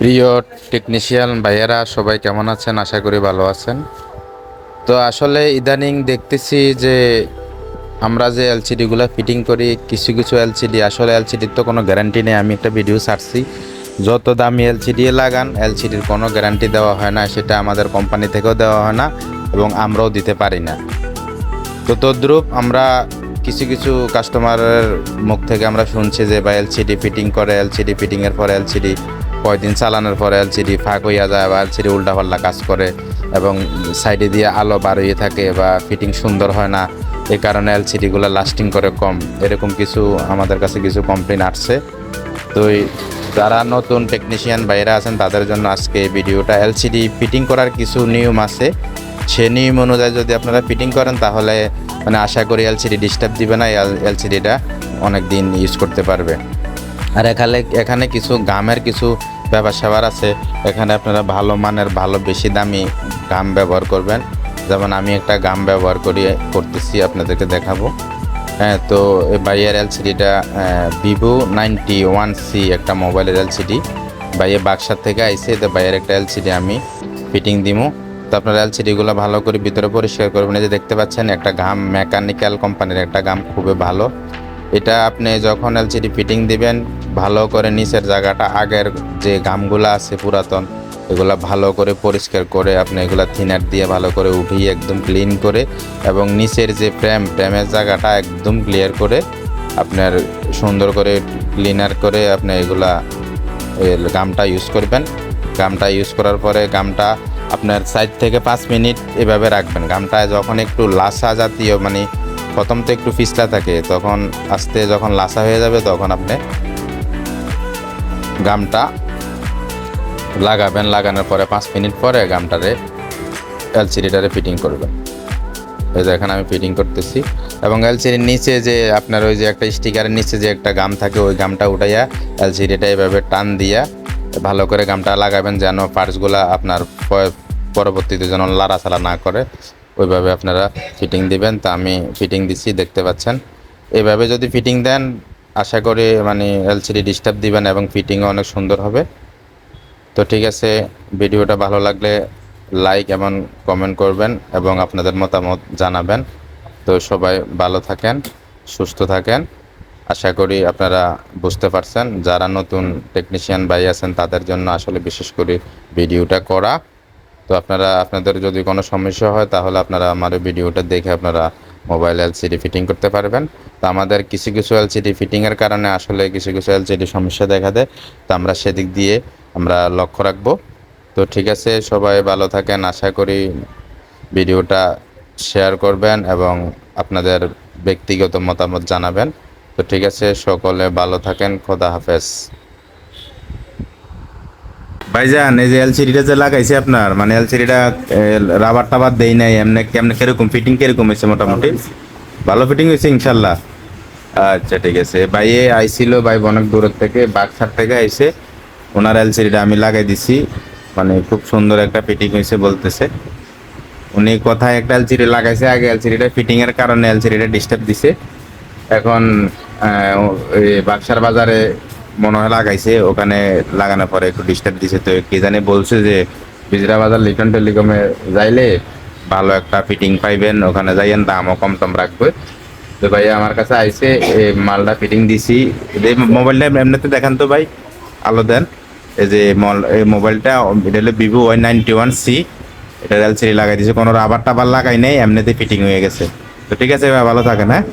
প্রিয় টেকনিশিয়ান ভাইয়েরা সবাই কেমন আছেন? আশা করি ভালো আছেন। তো আসলে ইদানিং দেখতেছি যে আমরা যে এলসিডিগুলো ফিটিং করি, কিছু কিছু এলসিডি আসলে এলসিডির তো কোনো গ্যারান্টি নেই। আমি একটা ভিডিও ছাড়ছি, যত দামি এলসিডি লাগান এলসিডির কোনো গ্যারান্টি দেওয়া হয় না, সেটা আমাদের কোম্পানি থেকেও দেওয়া হয় না এবং আমরাও দিতে পারি না। তো তদ্রূপ আমরা কিছু কিছু কাস্টমারের মুখ থেকে আমরা শুনছি যে বা এলসিডি ফিটিং করে, এলসিডি ফিটিংয়ের পরে এলসিডি কয়দিন চালানোর পরে এলসিডি ফাঁক হইয়া যায় বা এলসিডি উল্টাপাল্টা কাজ করে এবং সাইডে দিয়ে আলো বার হয়ে থাকে বা ফিটিং সুন্দর হয় না, এই কারণে এলসিডিগুলো লাস্টিং করে কম, এরকম কিছু আমাদের কাছে কিছু কমপ্লেন আসছে। তো যারা নতুন টেকনিশিয়ান বাইরে আছেন তাদের জন্য আজকে এই ভিডিওটা। এলসিডি ফিটিং করার কিছু নিয়ম আছে, সে নিয়ম অনুযায়ী যদি আপনারা ফিটিং করেন তাহলে আশা করি এলসিডি ডিস্টার্ব দিবে না, এলসিডিটা অনেক দিন ইউজ করতে পারবে। আর এখানে কিছু গামের কিছু ব্যাপার স্যাপার আছে। এখানে আপনারা ভালো মানের ভালো বেশি দামি গাম ব্যবহার করবেন। যেমন আমি একটা গাম ব্যবহার করতেছি, আপনাদেরকে দেখাবো। হ্যাঁ, তো এই বাইয়ের এলসিডিটা ভিভো 91C একটা মোবাইলের এলসিডি, বাইয়ে বাক্সার থেকে আইসে। তো বাইয়ের একটা এলসিডি আমি ফিটিং দিমু। তো আপনার এলসিডিগুলো ভালো করে ভিতরে পরিষ্কার করবেন। এই যে দেখতে পাচ্ছেন একটা গাম, মেকানিক্যাল কোম্পানির একটা গাম, খুবই ভালো। এটা আপনি যখন এলসিডি ফিটিং দিবেন ভালো করে নিচের জায়গাটা, আগের যে গামগুলো আছে পুরাতন, এগুলা ভালো করে পরিষ্কার করে আপনি এগুলা থিনার দিয়ে ভালো করে উঠিয়ে একদম ক্লিন করে, এবং নিচের যে ফ্রেমের জায়গাটা একদম ক্লিয়ার করে আপনার সুন্দর করে ক্লিনার করে আপনি এগুলা গামটা ইউজ করবেন। গামটা ইউজ করার পরে গামটা আপনার 4 থেকে 5 মিনিট এভাবে রাখবেন। গামটা যখন একটু লাসা জাতীয়, প্রথম তো একটু পিছলা থাকে, তখন আস্তে যখন লাসা হয়ে যাবে তখন আপনি গামটা লাগাবেন। লাগানোর পরে 5 মিনিট পরে গামটারে এলসিডিটারে ফিটিং করবেন। এই যে এখানে আমি ফিটিং করতেছি, এবং এলসিডির নিচে যে আপনার ওই যে একটা স্টিকারের নিচে যে একটা গাম থাকে, ওই গামটা উঠাইয়া এলসিডিটা এভাবে টান দিয়া ভালো করে গামটা লাগাবেন, যেন পার্টসগুলা আপনার পরবর্তীতে যেন লাড়াচাড়া না করে, ওইভাবে আপনারা ফিটিং দিবেন। তা আমি ফিটিং দিচ্ছি, দেখতে পাচ্ছেন। এইভাবে যদি ফিটিং দেন আশা করি এলসিডি ডিস্টার্ব দিবেন এবং ফিটিংও অনেক সুন্দর হবে। তো ঠিক আছে, ভিডিওটা ভালো লাগলে লাইক এবং কমেন্ট করবেন এবং আপনাদের মতামত জানাবেন। তো সবাই ভালো থাকেন, সুস্থ থাকেন। আশা করি আপনারা বুঝতে পারছেন। যারা নতুন টেকনিশিয়ান ভাই আছেন তাদের জন্য আসলে বিশেষ করে ভিডিওটা করা। তো আপনাদের যদি কোনো সমস্যা হয় তাহলে আপনারা আমার ভিডিওটা দেখে আপনারা মোবাইল এলসিডি ফিটিং করতে পারবেন। তো আমাদের কিছু কিছু এলসিডি ফিটিংয়ের কারণে আসলে কিছু কিছু এলসিডি সমস্যা দেখা দেয়, তো আমরা সেদিক দিয়ে আমরা লক্ষ্য রাখবো। তো ঠিক আছে, সবাই ভালো থাকেন। আশা করি ভিডিওটা শেয়ার করবেন এবং আপনাদের ব্যক্তিগত মতামত জানাবেন। তো ঠিক আছে, সকলে ভালো থাকেন। খোদা হাফেজ। ভাইজান, এই যে এলসিডিটা যে লাগাইছে আপনার, এলসিডিটা রাবার টাবার দেই নাই, এমনি কেমনে কিরকম ফিটিং কিরকম হয়েছে? মোটামুটি ভালো ফিটিং হয়েছে ইনশাল্লাহ। আচ্ছা ঠিক আছে। ভাইয়ে আইছিল, ভাই অনেক দূরের থেকে, বাক্সার থেকে আইছে। ওনার এলসিডিটা আমি লাগাই দিছি, খুব সুন্দর একটা ফিটিং হয়েছে বলতেছে। উনি কোথায় একটা এলসিডি লাগাইছে আগে, এলসিডিটা ফিটিং এর কারণে এলসিডিটা ডিস্টার্ব দিছে। এখন ওই বাক্সার বাজারে মনে হয় লাগাইছে, ওখানে লাগানোর পরে একটু ডিস্টার্ব দিছে। তো কে জানে বলছে যে বিজরা বাজার লিটন টেলিকমে যাইলে ভালো একটা ফিটিং পাইবেন, ওখানে যাইয়েন, দামও কম টম রাখবে। তো ভাই আমার কাছে আইসে, মালটা ফিটিং দিছি। এই মোবাইলটা এমনিতে দেখান তো ভাই, আলো দেন। এই যে এই মোবাইলটা, এটা হলো ভিভো Y91C, এটা এলসিডি লাগাই দিছে, কোনো রাবার টাবার লাগাই নেই, এমনিতে ফিটিং হয়ে গেছে। তো ঠিক আছে ভাই, ভালো থাকেন। হ্যাঁ।